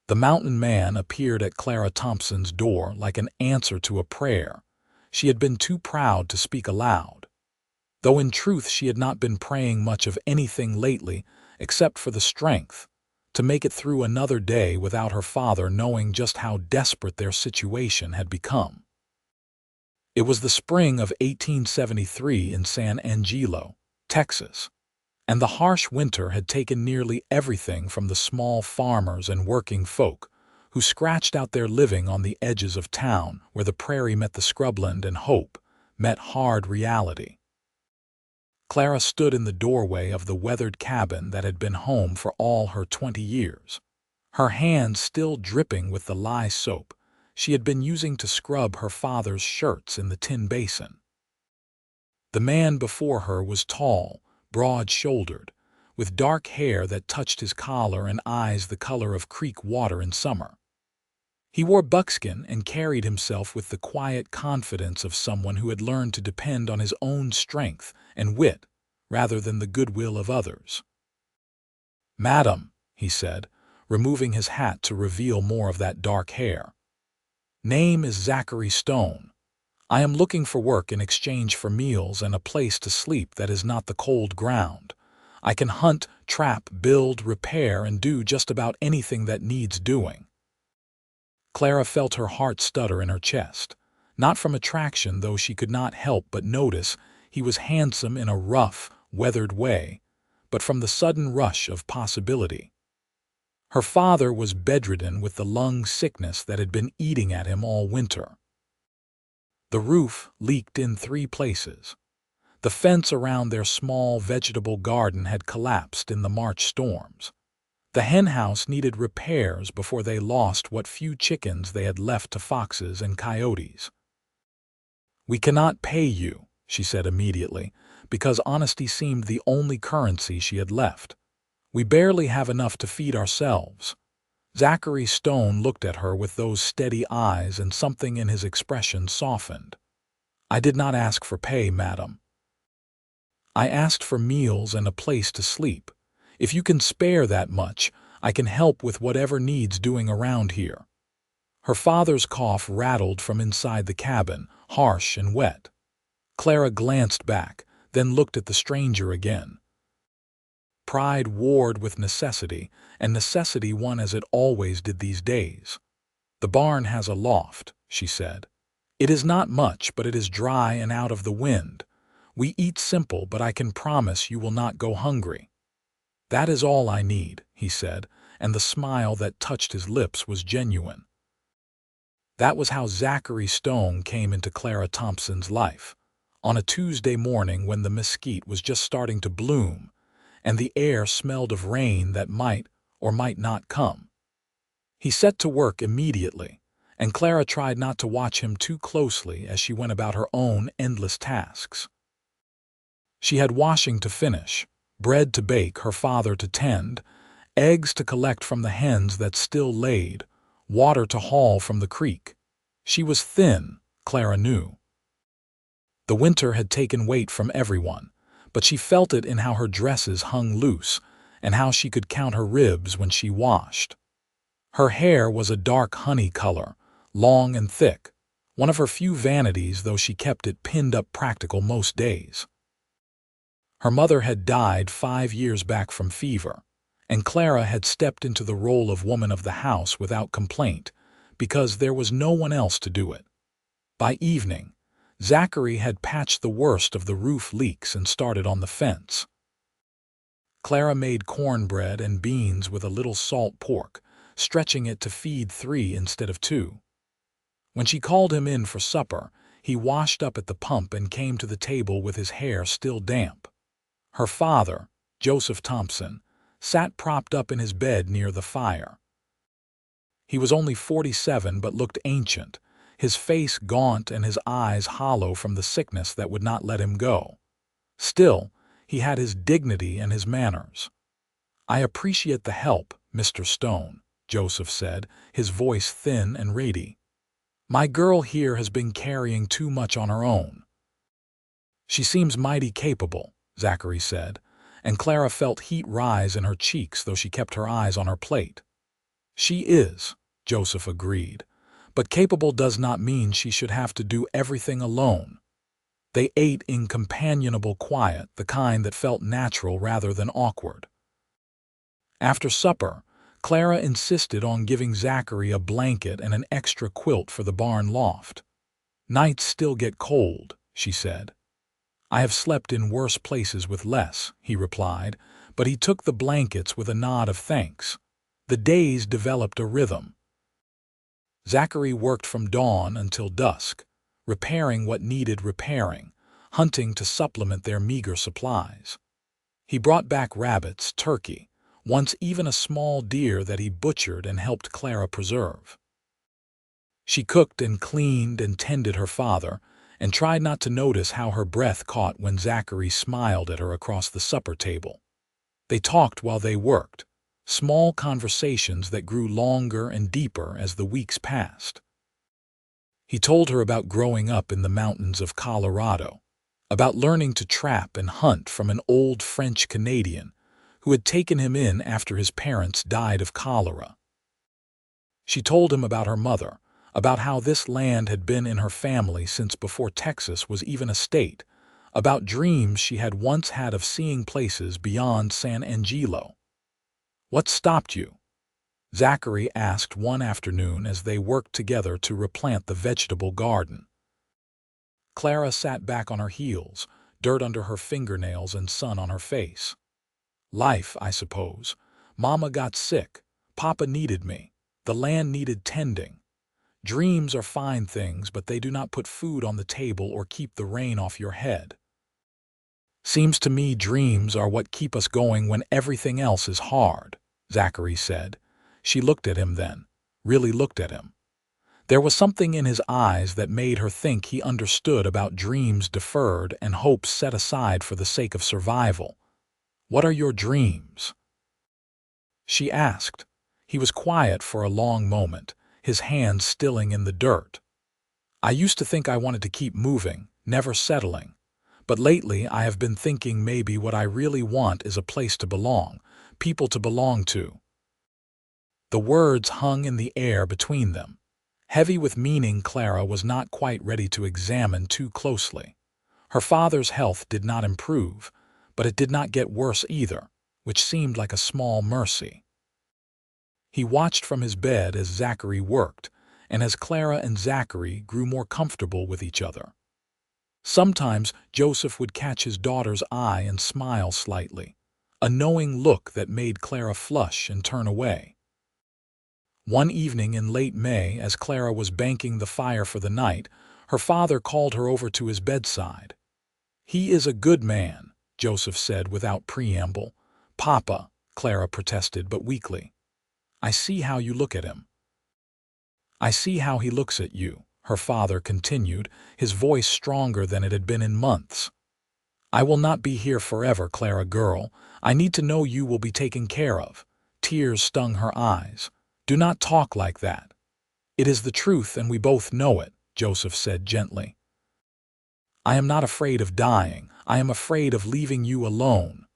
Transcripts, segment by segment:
The mountain man appeared at Clara Thompson's door like an answer to a prayer. She had been too proud to speak aloud, though in truth she had not been praying much of anything lately except for the strength to make it through another day without her father knowing just how desperate their situation had become. It was the spring of 1873 in San Angelo, Texas, and the harsh winter had taken nearly everything from the small farmers and working folk who scratched out their living on the edges of town where the prairie met the scrubland and hope met hard reality. Clara stood in the doorway of the weathered cabin that had been home for all her 20 years, her hands still dripping with the lye soap she had been using to scrub her father's shirts in the tin basin. The man before her was tall, broad-shouldered, with dark hair that touched his collar and eyes the color of creek water in summer. He wore buckskin and carried himself with the quiet confidence of someone who had learned to depend on his own strength and wit rather than the goodwill of others. "Madam," he said, removing his hat to reveal more of that dark hair. "Name is Zachary Stone. I am looking for work in exchange for meals and a place to sleep that is not the cold ground. I can hunt, trap, build, repair, and do just about anything that needs doing." Clara felt her heart stutter in her chest, not from attraction, though she could not help but notice he was handsome in a rough, weathered way, but from the sudden rush of possibility. Her father was bedridden with the lung sickness that had been eating at him all winter. The roof leaked in 3 places. The fence around their small vegetable garden had collapsed in the March storms. The henhouse needed repairs before they lost what few chickens they had left to foxes and coyotes. "We cannot pay you," she said immediately, because honesty seemed the only currency she had left. "We barely have enough to feed ourselves." Zachary Stone looked at her with those steady eyes, and something in his expression softened. "I did not ask for pay, madam. I asked for meals and a place to sleep. If you can spare that much, I can help with whatever needs doing around here." Her father's cough rattled from inside the cabin, harsh and wet. Clara glanced back, then looked at the stranger again. Pride warred with necessity, and necessity won as it always did these days. "The barn has a loft," she said. "It is not much, but it is dry and out of the wind. We eat simple, but I can promise you will not go hungry." "That is all I need," he said, and the smile that touched his lips was genuine. That was how Zachary Stone came into Clara Thompson's life, on a Tuesday morning when the mesquite was just starting to bloom, and the air smelled of rain that might or might not come. He set to work immediately, and Clara tried not to watch him too closely as she went about her own endless tasks. She had washing to finish, bread to bake, her father to tend, eggs to collect from the hens that still laid, water to haul from the creek. She was thin, Clara knew. The winter had taken weight from everyone, but she felt it in how her dresses hung loose and how she could count her ribs when she washed. Her hair was a dark honey color, long and thick, one of her few vanities, though she kept it pinned up practical most days. Her mother had died 5 years back from fever, and Clara had stepped into the role of woman of the house without complaint, because there was no one else to do it. By evening, Zachary had patched the worst of the roof leaks and started on the fence. Clara made cornbread and beans with a little salt pork, stretching it to feed 3 instead of 2. When she called him in for supper, he washed up at the pump and came to the table with his hair still damp. Her father, Joseph Thompson, sat propped up in his bed near the fire. He was only 47 but looked ancient, his face gaunt and his eyes hollow from the sickness that would not let him go. Still, he had his dignity and his manners. "I appreciate the help, Mr. Stone," Joseph said, his voice thin and reedy. "My girl here has been carrying too much on her own." "She seems mighty capable," Zachary said, and Clara felt heat rise in her cheeks, though she kept her eyes on her plate. She is, Joseph agreed, but capable does not mean she should have to do everything alone. They ate in companionable quiet, the kind that felt natural rather than awkward. After supper, Clara insisted on giving Zachary a blanket and an extra quilt for the barn loft. "Nights still get cold," she said. "I have slept in worse places with less," he replied, but he took the blankets with a nod of thanks. The days developed a rhythm. Zachary worked from dawn until dusk, repairing what needed repairing, hunting to supplement their meager supplies. He brought back rabbits, turkey, once even a small deer that he butchered and helped Clara preserve. She cooked and cleaned and tended her father, and tried not to notice how her breath caught when Zachary smiled at her across the supper table. They talked while they worked, small conversations that grew longer and deeper as the weeks passed. He told her about growing up in the mountains of Colorado, about learning to trap and hunt from an old French Canadian who had taken him in after his parents died of cholera. She told him about her mother, about how this land had been in her family since before Texas was even a state, about dreams she had once had of seeing places beyond San Angelo. "What stopped you?" Zachary asked one afternoon as they worked together to replant the vegetable garden. Clara sat back on her heels, dirt under her fingernails and sun on her face. "Life, I suppose. Mama got sick. Papa needed me. The land needed tending. Dreams are fine things, but they do not put food on the table or keep the rain off your head. Seems to me dreams are what keep us going when everything else is hard," Zachary said. She looked at him then, really looked at him. There was something in his eyes that made her think he understood about dreams deferred and hopes set aside for the sake of survival. "What are your dreams?" she asked. He was quiet for a long moment, his hands stilling in the dirt. "I used to think I wanted to keep moving, never settling. But lately I have been thinking maybe what I really want is a place to belong, people to belong to." The words hung in the air between them, heavy with meaning Clara was not quite ready to examine too closely. Her father's health did not improve, but it did not get worse either, which seemed like a small mercy. He watched from his bed as Zachary worked, and as Clara and Zachary grew more comfortable with each other. Sometimes Joseph would catch his daughter's eye and smile slightly, a knowing look that made Clara flush and turn away. One evening in late May, as Clara was banking the fire for the night, her father called her over to his bedside. "He is a good man," Joseph said without preamble. "Papa," Clara protested, but weakly. "I see how you look at him." "I see how he looks at you," her father continued, his voice stronger than it had been in months. "I will not be here forever, Clara girl. I need to know you will be taken care of." Tears stung her eyes. "Do not talk like that." "It is the truth and we both know it," Joseph said gently. "I am not afraid of dying. I am afraid of leaving you alone."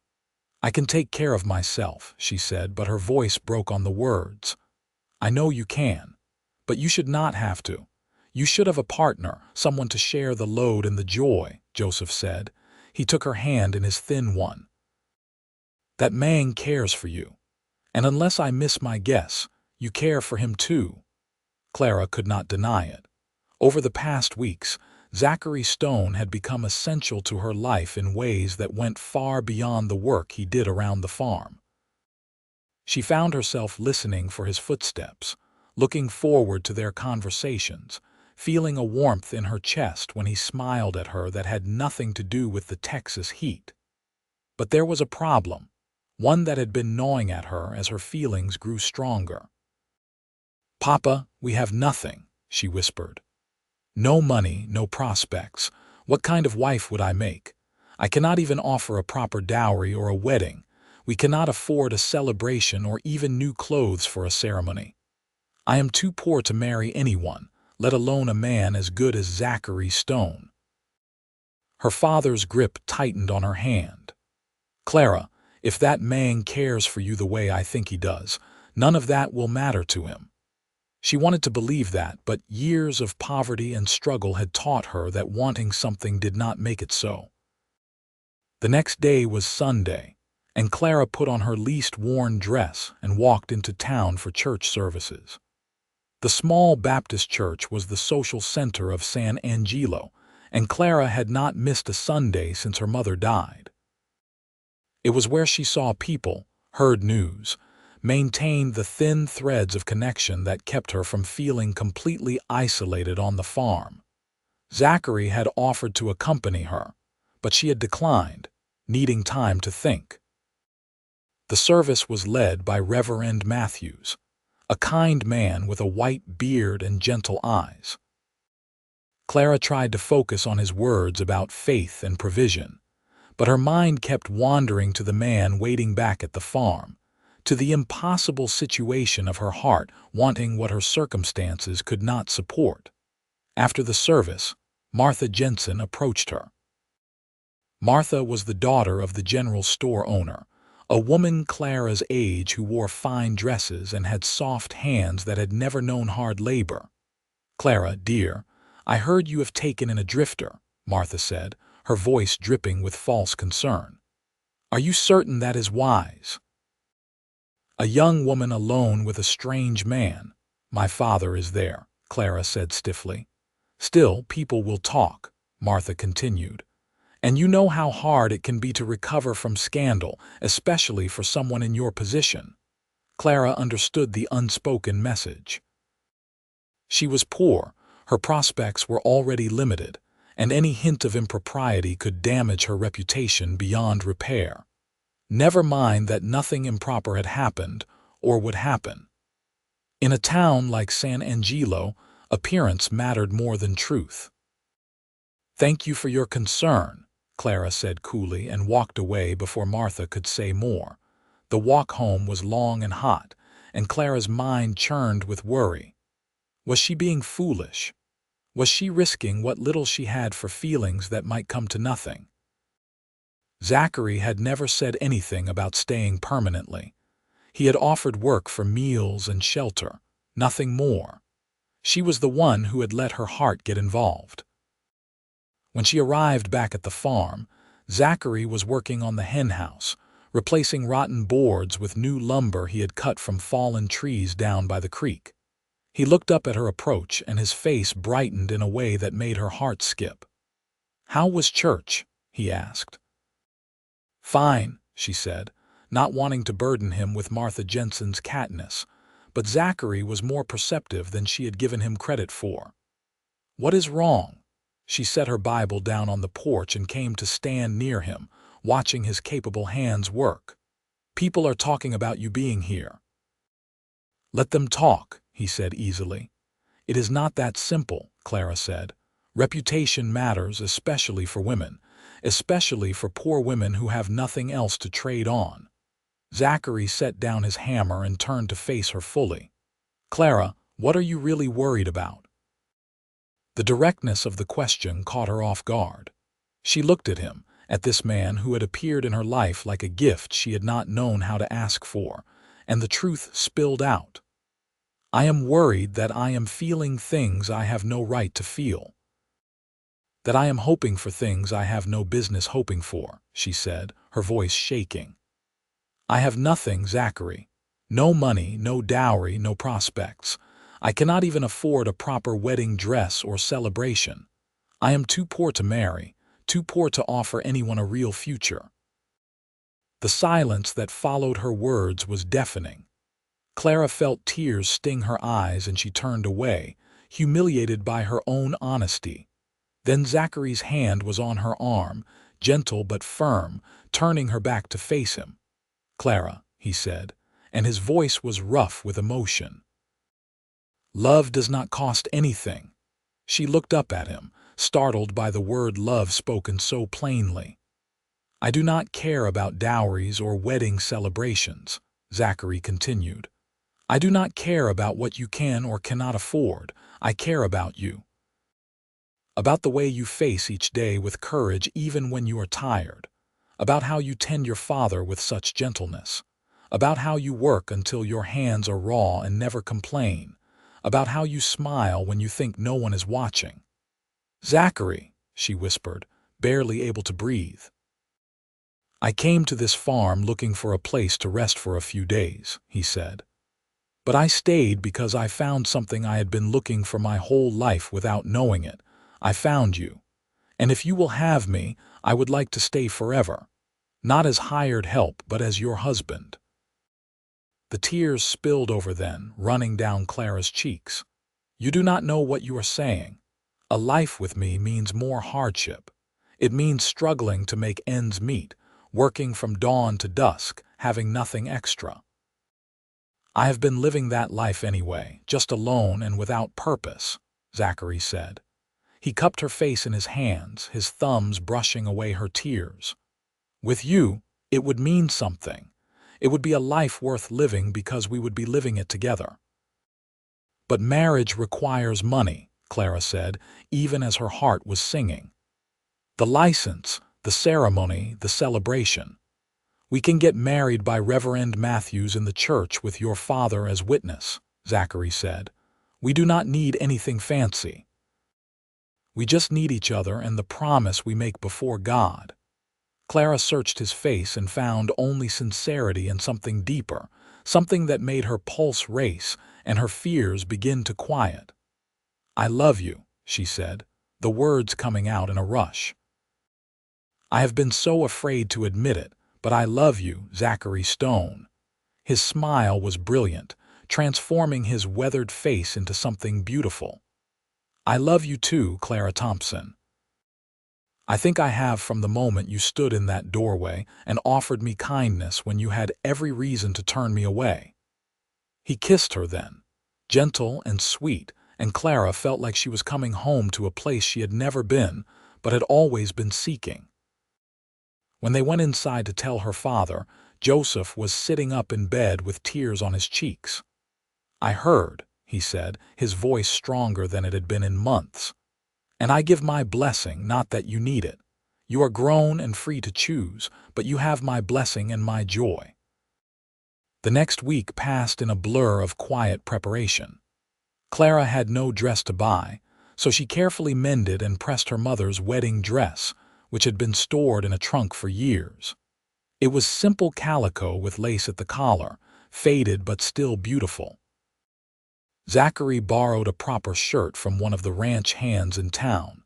"I can take care of myself," she said, but her voice broke on the words. "I know you can, but you should not have to. You should have a partner, someone to share the load and the joy," Joseph said. He took her hand in his thin one. "That man cares for you, and unless I miss my guess, you care for him too." Clara could not deny it. Over the past weeks, Zachary Stone had become essential to her life in ways that went far beyond the work he did around the farm. She found herself listening for his footsteps, looking forward to their conversations, feeling a warmth in her chest when he smiled at her that had nothing to do with the Texas heat. But there was a problem, one that had been gnawing at her as her feelings grew stronger. "Papa, we have nothing," she whispered. "No money, no prospects. What kind of wife would I make? I cannot even offer a proper dowry or a wedding. We cannot afford a celebration or even new clothes for a ceremony. I am too poor to marry anyone, let alone a man as good as Zachary Stone." Her father's grip tightened on her hand. "Clara, if that man cares for you the way I think he does, None of that will matter to him. She wanted to believe that, but years of poverty and struggle had taught her that wanting something did not make it so. The next day was Sunday, and Clara put on her least worn dress and walked into town for church services. The small Baptist church was the social center of San Angelo, and Clara had not missed a Sunday since her mother died. It was where she saw people, heard news, maintained the thin threads of connection that kept her from feeling completely isolated on the farm. Zachary had offered to accompany her, but she had declined, needing time to think. The service was led by Reverend Matthews, a kind man with a white beard and gentle eyes. Clara tried to focus on his words about faith and provision, but her mind kept wandering to the man waiting back at the farm, to the impossible situation of her heart wanting what her circumstances could not support. After the service, Martha Jensen approached her. Martha was the daughter of the general store owner, a woman Clara's age who wore fine dresses and had soft hands that had never known hard labor. "Clara, dear, I heard you have taken in a drifter," Martha said, her voice dripping with false concern. "Are you certain that is wise?" "A young woman alone with a strange man. My father is there," Clara said stiffly. "Still, people will talk," Martha continued. "And you know how hard it can be to recover from scandal, especially for someone in your position." Clara understood the unspoken message. She was poor, her prospects were already limited, and any hint of impropriety could damage her reputation beyond repair. Never mind that nothing improper had happened or would happen. In a town like San Angelo, appearance mattered more than truth. "Thank you for your concern," Clara said coolly and walked away before Martha could say more. The walk home was long and hot, and Clara's mind churned with worry. Was she being foolish? Was she risking what little she had for feelings that might come to nothing? Zachary had never said anything about staying permanently. He had offered work for meals and shelter, nothing more. She was the one who had let her heart get involved. When she arrived back at the farm, Zachary was working on the henhouse, replacing rotten boards with new lumber he had cut from fallen trees down by the creek. He looked up at her approach, and his face brightened in a way that made her heart skip. "How was church?" he asked. "Fine," she said, not wanting to burden him with Martha Jensen's catness, but Zachary was more perceptive than she had given him credit for. "What is wrong?" She set her Bible down on the porch and came to stand near him, watching his capable hands work. "People are talking about you being here." "Let them talk," he said easily. "It is not that simple," Clara said. "Reputation matters, especially for women, especially for poor women who have nothing else to trade on." Zachary set down his hammer and turned to face her fully. "Clara, what are you really worried about?" The directness of the question caught her off guard. She looked at him, at this man who had appeared in her life like a gift she had not known how to ask for, and the truth spilled out. "I am worried that I am feeling things I have no right to feel. That I am hoping for things I have no business hoping for," she said, her voice shaking. "I have nothing, Zachary. No money, no dowry, no prospects. I cannot even afford a proper wedding dress or celebration. I am too poor to marry, too poor to offer anyone a real future." The silence that followed her words was deafening. Clara felt tears sting her eyes and she turned away, humiliated by her own honesty. Then Zachary's hand was on her arm, gentle but firm, turning her back to face him. "Clara," he said, and his voice was rough with emotion. "Love does not cost anything." She looked up at him, startled by the word love spoken so plainly. "I do not care about dowries or wedding celebrations," Zachary continued. "I do not care about what you can or cannot afford. I care about you. About the way you face each day with courage even when you are tired. About how you tend your father with such gentleness. about how you work until your hands are raw and never complain, about how you smile when you think no one is watching. "Zachary," she whispered, barely able to breathe. "I came to this farm looking for a place to rest for a few days," he said. "But I stayed because I found something I had been looking for my whole life without knowing it. I found you. And if you will have me, I would like to stay forever. Not as hired help, but as your husband." The tears spilled over then, running down Clara's cheeks. "You do not know what you are saying. A life with me means more hardship. It means struggling to make ends meet, working from dawn to dusk, having nothing extra." "I have been living that life anyway, just alone and without purpose," Zachary said. He cupped her face in his hands, his thumbs brushing away her tears. "With you, it would mean something. It would be a life worth living because we would be living it together." "But marriage requires money," Clara said, even as her heart was singing. "The license, the ceremony, the celebration. We can get married by Reverend Matthews in the church with your father as witness," Zachary said. "We do not need anything fancy. We just need each other and the promise we make before God." Clara searched his face and found only sincerity and something deeper, something that made her pulse race and her fears begin to quiet. "I love you," she said, the words coming out in a rush. "I have been so afraid to admit it, but I love you, Zachary Stone." His smile was brilliant, transforming his weathered face into something beautiful. "I love you too, Clara Thompson. I think I have from the moment you stood in that doorway and offered me kindness when you had every reason to turn me away." He kissed her then, gentle and sweet, and Clara felt like she was coming home to a place she had never been, but had always been seeking. When they went inside to tell her father, Joseph was sitting up in bed with tears on his cheeks. "I heard," he said, his voice stronger than it had been in months. "And I give my blessing, not that you need it. You are grown and free to choose, but you have my blessing and my joy." The next week passed in a blur of quiet preparation. Clara had no dress to buy, so she carefully mended and pressed her mother's wedding dress, which had been stored in a trunk for years. It was simple calico with lace at the collar, faded but still beautiful. Zachary borrowed a proper shirt from one of the ranch hands in town,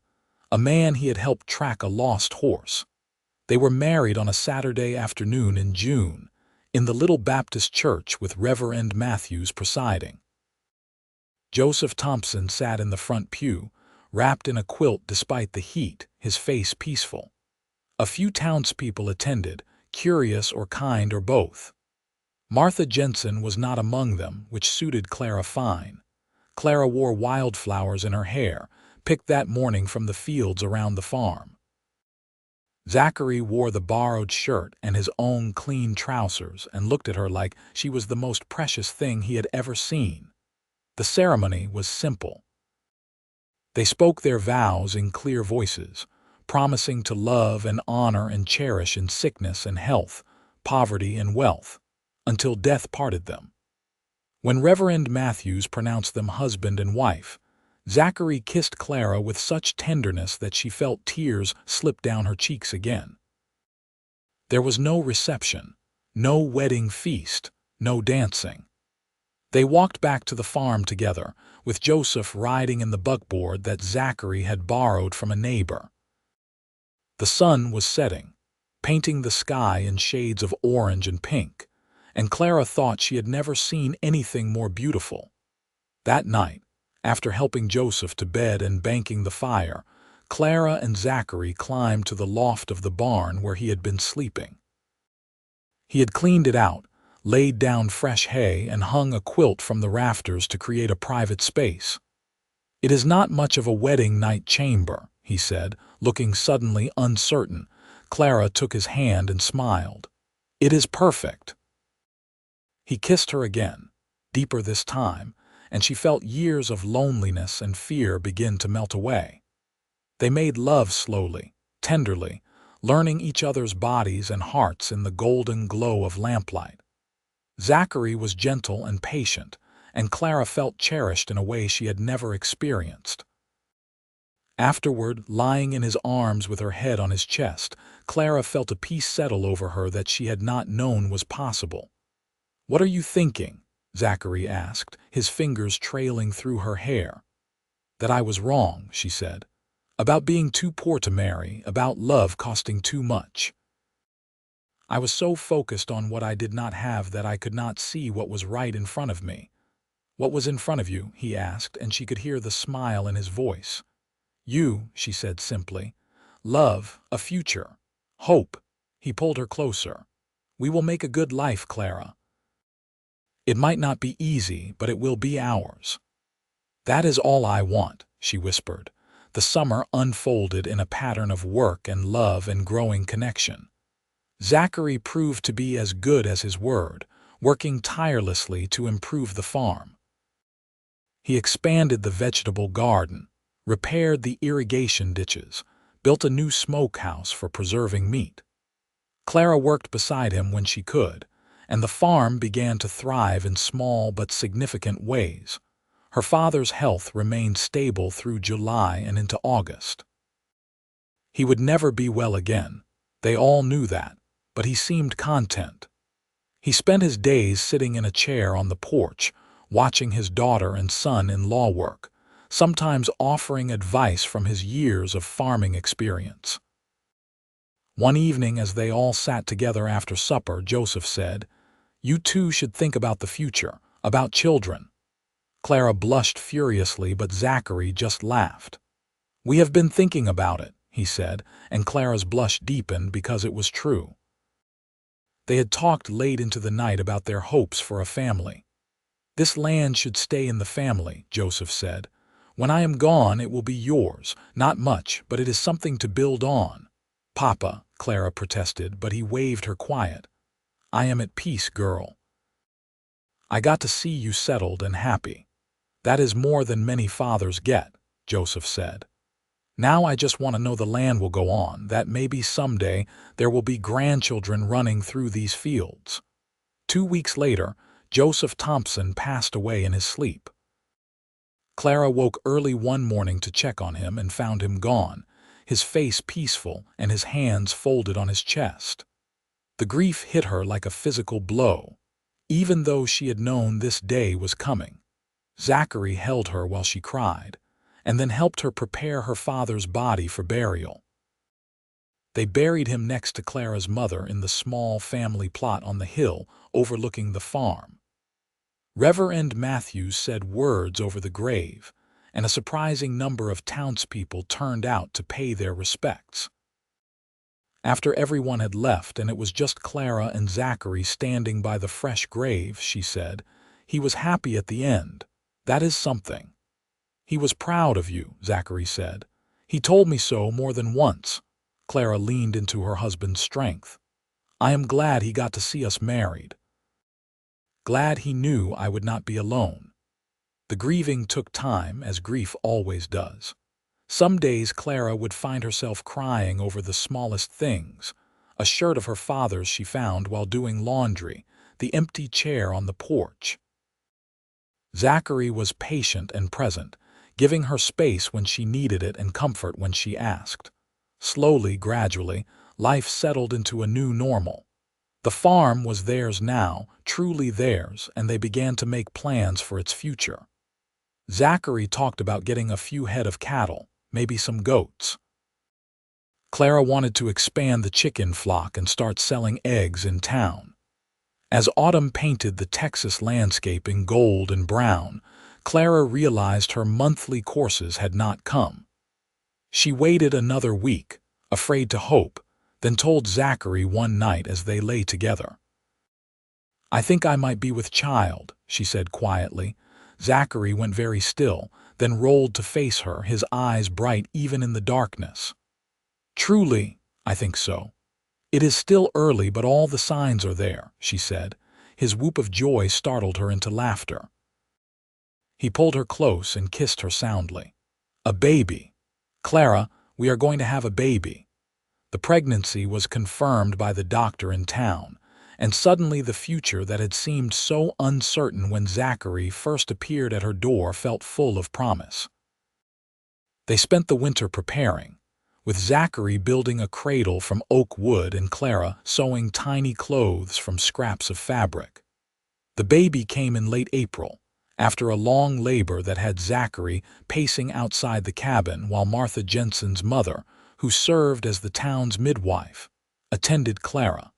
a man he had helped track a lost horse. They were married on a Saturday afternoon in June, in the little Baptist church with Reverend Matthews presiding. Joseph Thompson sat in the front pew, wrapped in a quilt despite the heat, his face peaceful. A few townspeople attended, curious or kind or both. Martha Jensen was not among them, which suited Clara fine. Clara wore wildflowers in her hair, picked that morning from the fields around the farm. Zachary wore the borrowed shirt and his own clean trousers and looked at her like she was the most precious thing he had ever seen. The ceremony was simple. They spoke their vows in clear voices, promising to love and honor and cherish in sickness and health, poverty and wealth, until death parted them. When Reverend Matthews pronounced them husband and wife, Zachary kissed Clara with such tenderness that she felt tears slip down her cheeks again. There was no reception, no wedding feast, no dancing. They walked back to the farm together, with Joseph riding in the buckboard that Zachary had borrowed from a neighbor. The sun was setting, painting the sky in shades of orange and pink, and Clara thought she had never seen anything more beautiful. That night, after helping Joseph to bed and banking the fire, Clara and Zachary climbed to the loft of the barn where he had been sleeping. He had cleaned it out, laid down fresh hay, and hung a quilt from the rafters to create a private space. "It is not much of a wedding night chamber," he said, looking suddenly uncertain. Clara took his hand and smiled. "It is perfect." He kissed her again, deeper this time, and she felt years of loneliness and fear begin to melt away. They made love slowly, tenderly, learning each other's bodies and hearts in the golden glow of lamplight. Zachary was gentle and patient, and Clara felt cherished in a way she had never experienced. Afterward, lying in his arms with her head on his chest, Clara felt a peace settle over her that she had not known was possible. "What are you thinking?" Zachary asked, his fingers trailing through her hair. "That I was wrong," she said. "About being too poor to marry, about love costing too much. I was so focused on what I did not have that I could not see what was right in front of me." "What was in front of you?" he asked, and she could hear the smile in his voice. "You," she said simply. "Love, a future, hope." He pulled her closer. "We will make a good life, Clara. It might not be easy, but it will be ours." "That is all I want," she whispered. The summer unfolded in a pattern of work and love and growing connection. Zachary proved to be as good as his word, working tirelessly to improve the farm. He expanded the vegetable garden, repaired the irrigation ditches, built a new smokehouse for preserving meat. Clara worked beside him when she could, and the farm began to thrive in small but significant ways. Her father's health remained stable through July and into August. He would never be well again. They all knew that, but he seemed content. He spent his days sitting in a chair on the porch, watching his daughter and son-in-law work, sometimes offering advice from his years of farming experience. One evening, as they all sat together after supper, Joseph said, "You two should think about the future, about children." Clara blushed furiously, but Zachary just laughed. "We have been thinking about it," he said, and Clara's blush deepened because it was true. They had talked late into the night about their hopes for a family. "This land should stay in the family," Joseph said. "When I am gone, it will be yours. Not much, but it is something to build on." "Papa," Clara protested, but he waved her quiet. "I am at peace, girl. I got to see you settled and happy. That is more than many fathers get," Joseph said. "Now I just want to know the land will go on, that maybe someday there will be grandchildren running through these fields." 2 weeks later, Joseph Thompson passed away in his sleep. Clara woke early one morning to check on him and found him gone, his face peaceful and his hands folded on his chest. The grief hit her like a physical blow, even though she had known this day was coming. Zachary held her while she cried, and then helped her prepare her father's body for burial. They buried him next to Clara's mother in the small family plot on the hill overlooking the farm. Reverend Matthews said words over the grave, and a surprising number of townspeople turned out to pay their respects. After everyone had left and it was just Clara and Zachary standing by the fresh grave, she said, "He was happy at the end. That is something." "He was proud of you," Zachary said. "He told me so more than once." Clara leaned into her husband's strength. "I am glad he got to see us married. Glad he knew I would not be alone." The grieving took time, as grief always does. Some days Clara would find herself crying over the smallest things: a shirt of her father's she found while doing laundry, the empty chair on the porch. Zachary was patient and present, giving her space when she needed it and comfort when she asked. Slowly, gradually, life settled into a new normal. The farm was theirs now, truly theirs, and they began to make plans for its future. Zachary talked about getting a few head of cattle, maybe some goats. Clara wanted to expand the chicken flock and start selling eggs in town. As autumn painted the Texas landscape in gold and brown, Clara realized her monthly courses had not come. She waited another week, afraid to hope, then told Zachary one night as they lay together. "I think I might be with child," she said quietly. Zachary went very still, then rolled to face her, his eyes bright even in the darkness. "Truly, I think so. It is still early, but all the signs are there," she said. His whoop of joy startled her into laughter. He pulled her close and kissed her soundly. "A baby. Clara, we are going to have a baby." The pregnancy was confirmed by the doctor in town, and suddenly the future that had seemed so uncertain when Zachary first appeared at her door felt full of promise. They spent the winter preparing, with Zachary building a cradle from oak wood and Clara sewing tiny clothes from scraps of fabric. The baby came in late April, after a long labor that had Zachary pacing outside the cabin while Martha Jensen's mother, who served as the town's midwife, attended Clara.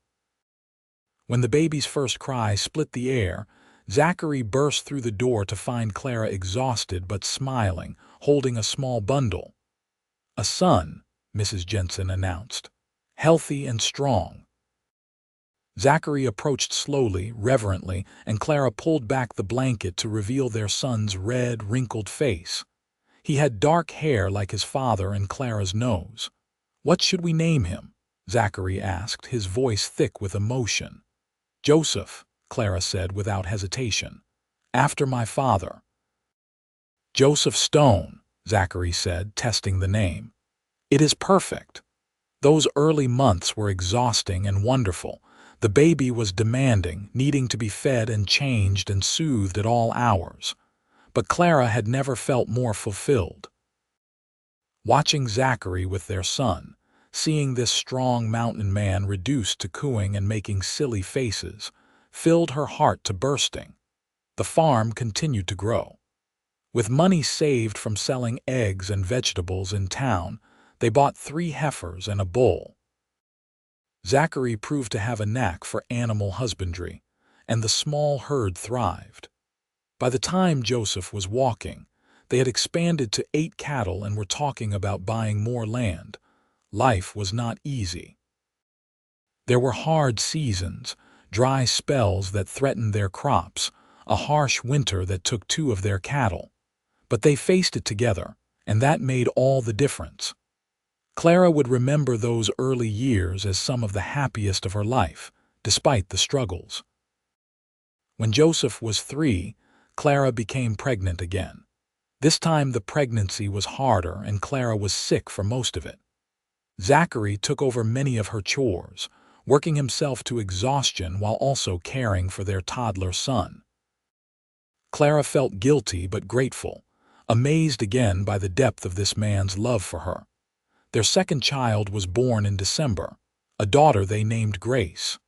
When the baby's first cry split the air, Zachary burst through the door to find Clara exhausted but smiling, holding a small bundle. "A son," Mrs. Jensen announced, "healthy and strong." Zachary approached slowly, reverently, and Clara pulled back the blanket to reveal their son's red, wrinkled face. He had dark hair like his father and Clara's nose. "What should we name him?" Zachary asked, his voice thick with emotion. "Joseph," Clara said without hesitation. "After my father." "Joseph Stone," Zachary said, testing the name. "It is perfect." Those early months were exhausting and wonderful. The baby was demanding, needing to be fed and changed and soothed at all hours. But Clara had never felt more fulfilled. Watching Zachary with their son, seeing this strong mountain man reduced to cooing and making silly faces, filled her heart to bursting. The farm continued to grow. With money saved from selling eggs and vegetables in town, they bought 3 heifers and a bull. Zachary proved to have a knack for animal husbandry, and the small herd thrived. By the time Joseph was walking, they had expanded to 8 cattle and were talking about buying more land. Life was not easy. There were hard seasons, dry spells that threatened their crops, a harsh winter that took 2 of their cattle. But they faced it together, and that made all the difference. Clara would remember those early years as some of the happiest of her life, despite the struggles. When Joseph was 3, Clara became pregnant again. This time the pregnancy was harder and Clara was sick for most of it. Zachary took over many of her chores, working himself to exhaustion while also caring for their toddler son. Clara felt guilty but grateful, amazed again by the depth of this man's love for her. Their second child was born in December, a daughter they named Grace.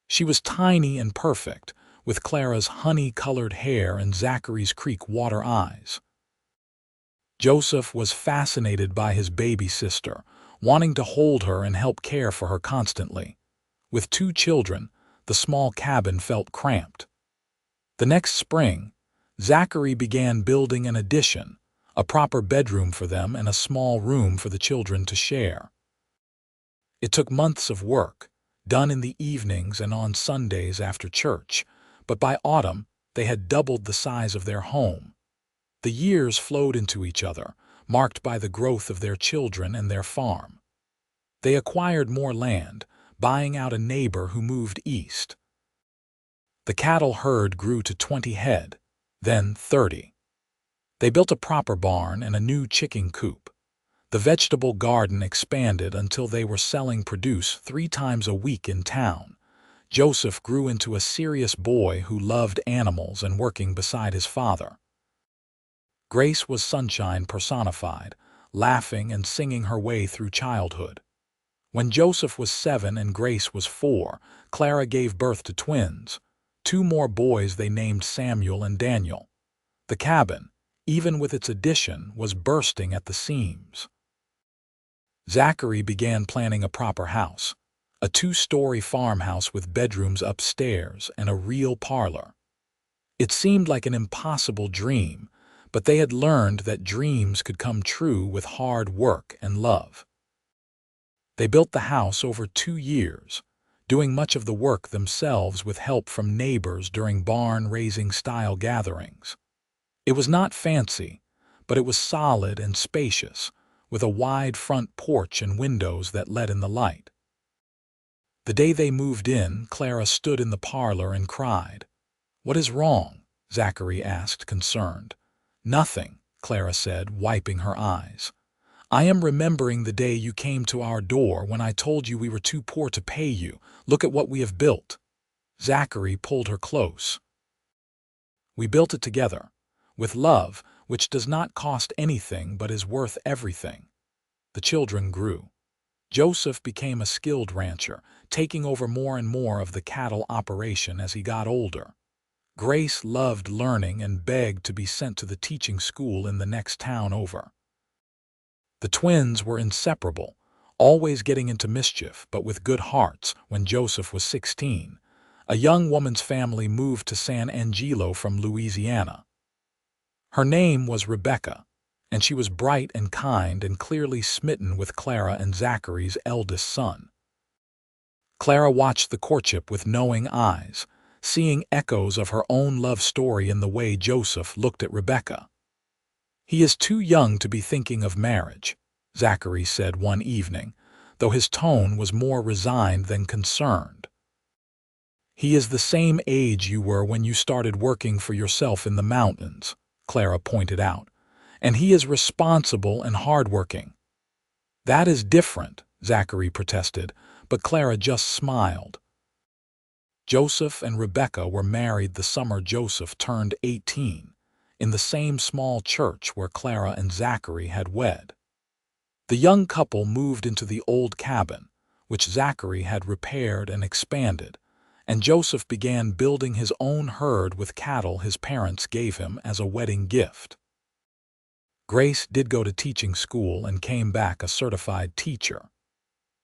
She was tiny and perfect, with Clara's honey-colored hair and Zachary's creek-water eyes. Joseph was fascinated by his baby sister, wanting to hold her and help care for her constantly. With 2 children, the small cabin felt cramped. The next spring, Zachary began building an addition, a proper bedroom for them and a small room for the children to share. It took months of work, done in the evenings and on Sundays after church, but by autumn they had doubled the size of their home. The years flowed into each other, marked by the growth of their children and their farm. They acquired more land, buying out a neighbor who moved east. The cattle herd grew to 20 head, then 30. They built a proper barn and a new chicken coop. The vegetable garden expanded until they were selling produce 3 times a week in town. Joseph grew into a serious boy who loved animals and working beside his father. Grace was sunshine personified, laughing and singing her way through childhood. When Joseph was 7 and Grace was 4, Clara gave birth to twins, 2 more boys they named Samuel and Daniel. The cabin, even with its addition, was bursting at the seams. Zachary began planning a proper house, a 2-story farmhouse with bedrooms upstairs and a real parlor. It seemed like an impossible dream, but they had learned that dreams could come true with hard work and love. They built the house over 2 years, doing much of the work themselves with help from neighbors during barn-raising style gatherings. It was not fancy, but it was solid and spacious, with a wide front porch and windows that let in the light. The day they moved in, Clara stood in the parlor and cried. "What is wrong?" Zachary asked, concerned. "Nothing," Clara said, wiping her eyes. "I am remembering the day you came to our door when I told you we were too poor to pay you. Look at what we have built." Zachary pulled her close. We built it together, with love, which does not cost anything but is worth everything. The children grew. Joseph became a skilled rancher, taking over more and more of the cattle operation as he got older. Grace loved learning and begged to be sent to the teaching school in the next town over. The twins were inseparable, always getting into mischief, but with good hearts. When Joseph was 16, a young woman's family moved to San Angelo from Louisiana. Her name was Rebecca, and she was bright and kind and clearly smitten with Clara and Zachary's eldest son. Clara watched the courtship with knowing eyes, seeing echoes of her own love story in the way Joseph looked at Rebecca. "He is too young to be thinking of marriage," Zachary said one evening, though his tone was more resigned than concerned. "He is the same age you were when you started working for yourself in the mountains," Clara pointed out, "and he is responsible and hardworking." "That is different," Zachary protested, but Clara just smiled. Joseph and Rebecca were married the summer Joseph turned 18, in the same small church where Clara and Zachary had wed. The young couple moved into the old cabin, which Zachary had repaired and expanded, and Joseph began building his own herd with cattle his parents gave him as a wedding gift. Grace did go to teaching school and came back a certified teacher.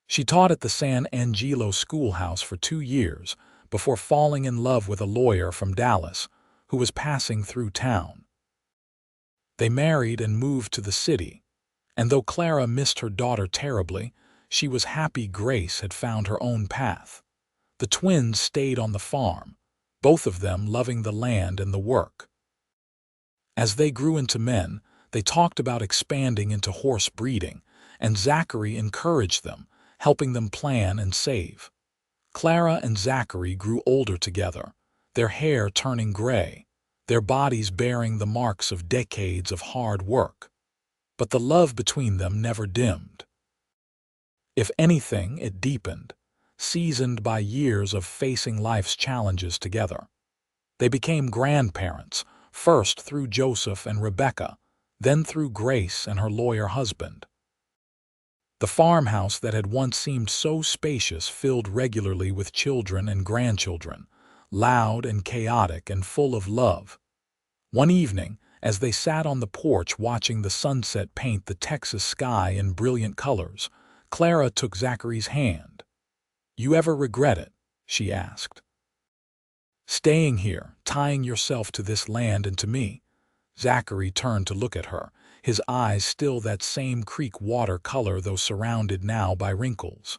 She taught at the San Angelo schoolhouse for 2 years before falling in love with a lawyer from Dallas who was passing through town. They married and moved to the city, and though Clara missed her daughter terribly, she was happy Grace had found her own path. The twins stayed on the farm, both of them loving the land and the work. As they grew into men, they talked about expanding into horse breeding, and Zachary encouraged them, helping them plan and save. Clara and Zachary grew older together, their hair turning gray, their bodies bearing the marks of decades of hard work. But the love between them never dimmed. If anything, it deepened, seasoned by years of facing life's challenges together. They became grandparents, first through Joseph and Rebecca, then through Grace and her lawyer husband. The farmhouse that had once seemed so spacious filled regularly with children and grandchildren, loud and chaotic and full of love. One evening, as they sat on the porch watching the sunset paint the Texas sky in brilliant colors, Clara took Zachary's hand. "You ever regret it?" she asked. "Staying here, tying yourself to this land and to me?" Zachary turned to look at her, his eyes still that same creek water color though surrounded now by wrinkles.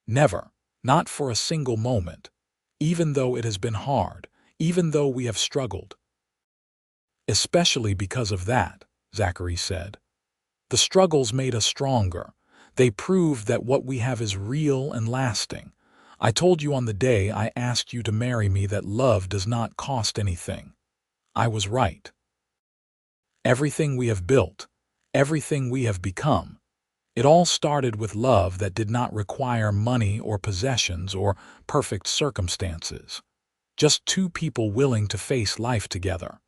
"Never, not for a single moment, even though it has been hard, even though we have struggled." "Especially because of that," Zachary said. "The struggles made us stronger. They proved that what we have is real and lasting. I told you on the day I asked you to marry me that love does not cost anything. I was right. Everything we have built, everything we have become, it all started with love that did not require money or possessions or perfect circumstances. Just two people willing to face life together."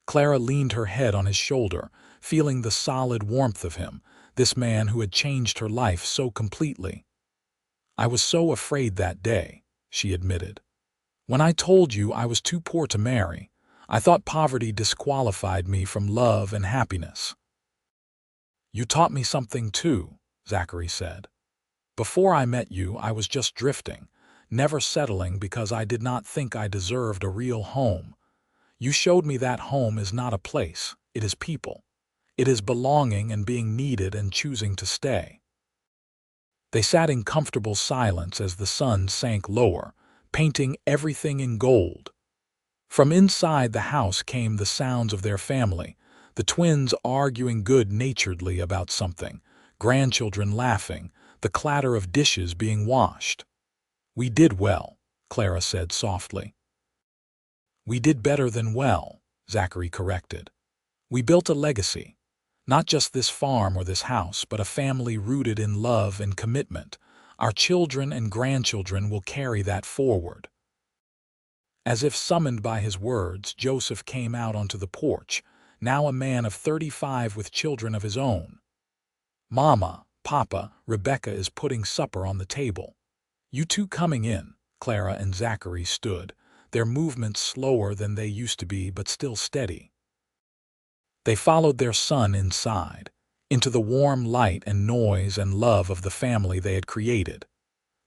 Clara leaned her head on his shoulder, feeling the solid warmth of him, this man who had changed her life so completely. "I was so afraid that day," she admitted. "When I told you I was too poor to marry, I thought poverty disqualified me from love and happiness." "You taught me something too," Zachary said. "Before I met you, I was just drifting, never settling because I did not think I deserved a real home. You showed me that home is not a place, it is people. It is belonging and being needed and choosing to stay." They sat in comfortable silence as the sun sank lower, painting everything in gold. From inside the house came the sounds of their family, the twins arguing good-naturedly about something, grandchildren laughing, the clatter of dishes being washed. "We did well," Clara said softly. "We did better than well," Zachary corrected. "We built a legacy. Not just this farm or this house, but a family rooted in love and commitment. Our children and grandchildren will carry that forward." As if summoned by his words, Joseph came out onto the porch, now a man of 35 with children of his own. "Mama, Papa, Rebecca is putting supper on the table. You two coming in?" Clara and Zachary stood, their movements slower than they used to be but still steady. They followed their son inside, into the warm light and noise and love of the family they had created.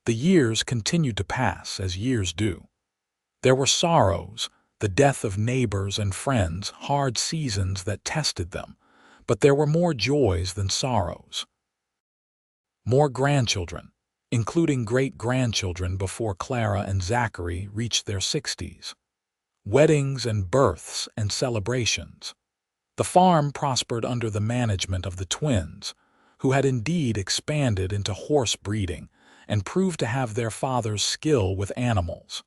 The years continued to pass, as years do. There were sorrows, the death of neighbors and friends, hard seasons that tested them, but there were more joys than sorrows. More grandchildren, including great-grandchildren before Clara and Zachary reached their 60s. Weddings and births and celebrations. The farm prospered under the management of the twins, who had indeed expanded into horse breeding and proved to have their father's skill with animals.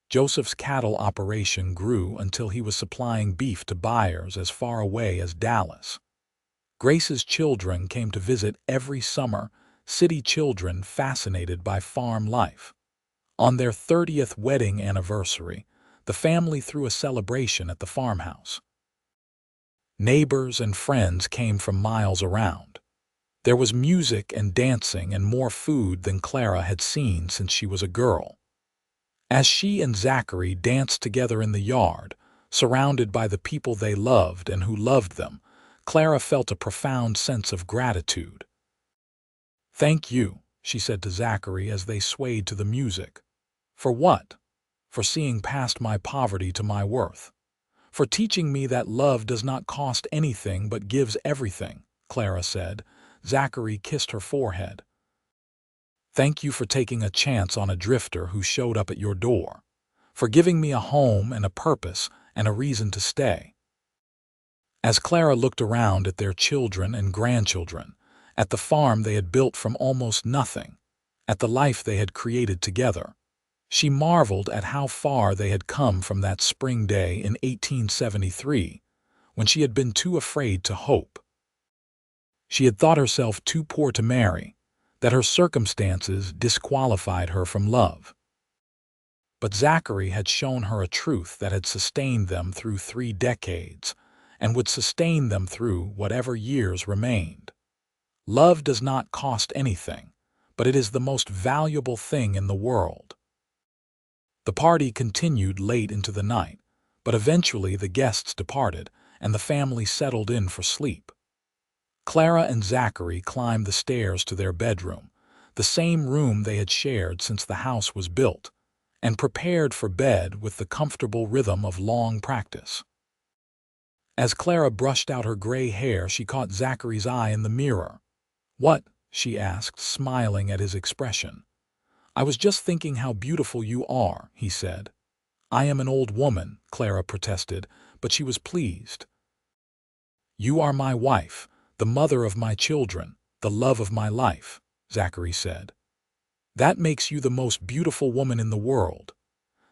Joseph's cattle operation grew until he was supplying beef to buyers as far away as Dallas. Grace's children came to visit every summer, city children fascinated by farm life. On their 30th wedding anniversary, the family threw a celebration at the farmhouse. Neighbors and friends came from miles around. There was music and dancing and more food than Clara had seen since she was a girl. As she and Zachary danced together in the yard, surrounded by the people they loved and who loved them, Clara felt a profound sense of gratitude. "Thank you," she said to Zachary as they swayed to the music. "For what?" "For seeing past my poverty to my worth. For teaching me that love does not cost anything but gives everything," Clara said. Zachary kissed her forehead. "Thank you for taking a chance on a drifter who showed up at your door. For giving me a home and a purpose and a reason to stay." As Clara looked around at their children and grandchildren, at the farm they had built from almost nothing, at the life they had created together, she marveled at how far they had come from that spring day in 1873, when she had been too afraid to hope. She had thought herself too poor to marry, that her circumstances disqualified her from love. But Zachary had shown her a truth that had sustained them through 3 decades and would sustain them through whatever years remained. Love does not cost anything, but it is the most valuable thing in the world. The party continued late into the night, but eventually the guests departed and the family settled in for sleep. Clara and Zachary climbed the stairs to their bedroom, the same room they had shared since the house was built, and prepared for bed with the comfortable rhythm of long practice. As Clara brushed out her gray hair, she caught Zachary's eye in the mirror. "What?" she asked, smiling at his expression. "I was just thinking how beautiful you are," he said. "I am an old woman," Clara protested, but she was pleased. "You are my wife, the mother of my children, the love of my life," Zachary said. "That makes you the most beautiful woman in the world."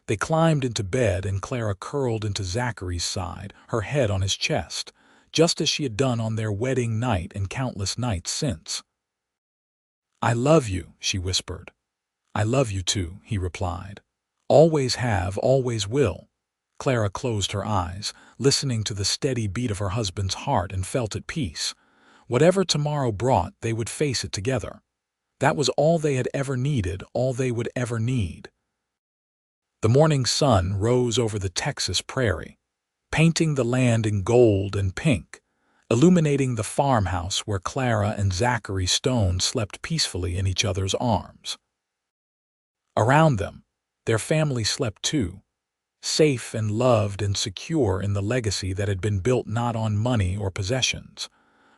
They climbed into bed and Clara curled into Zachary's side, her head on his chest, just as she had done on their wedding night and countless nights since. "I love you," she whispered. "I love you too," he replied. "Always have, always will." Clara closed her eyes, listening to the steady beat of her husband's heart, and felt at peace. Whatever tomorrow brought, they would face it together. That was all they had ever needed, all they would ever need. The morning sun rose over the Texas prairie, painting the land in gold and pink, illuminating the farmhouse where Clara and Zachary Stone slept peacefully in each other's arms. Around them, their family slept too, safe and loved and secure in the legacy that had been built not on money or possessions,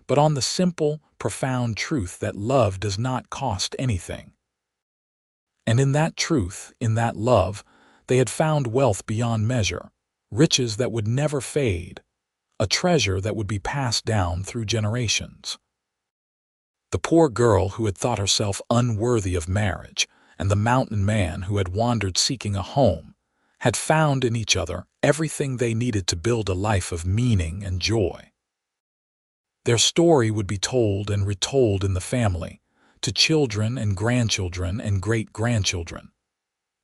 but on the simple, profound truth that love does not cost anything. And in that truth, in that love, they had found wealth beyond measure, riches that would never fade, a treasure that would be passed down through generations. The poor girl who had thought herself unworthy of marriage, and the mountain man who had wandered seeking a home, had found in each other everything they needed to build a life of meaning and joy. Their story would be told and retold in the family, to children and grandchildren and great-grandchildren.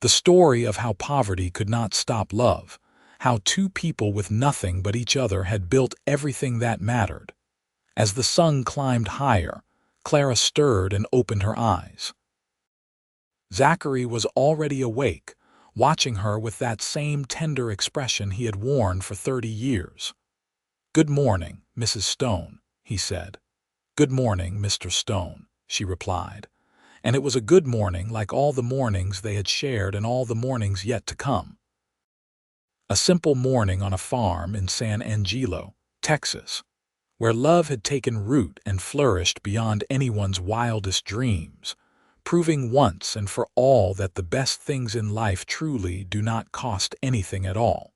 The story of how poverty could not stop love, how two people with nothing but each other had built everything that mattered. As the sun climbed higher, Clara stirred and opened her eyes. Zachary was already awake, watching her with that same tender expression he had worn for 30 years. "Good morning, Mrs. Stone," he said. "Good morning, Mr. Stone," she replied. And it was a good morning like all the mornings they had shared and all the mornings yet to come. A simple morning on a farm in San Angelo, Texas, where love had taken root and flourished beyond anyone's wildest dreams, proving once and for all that the best things in life truly do not cost anything at all.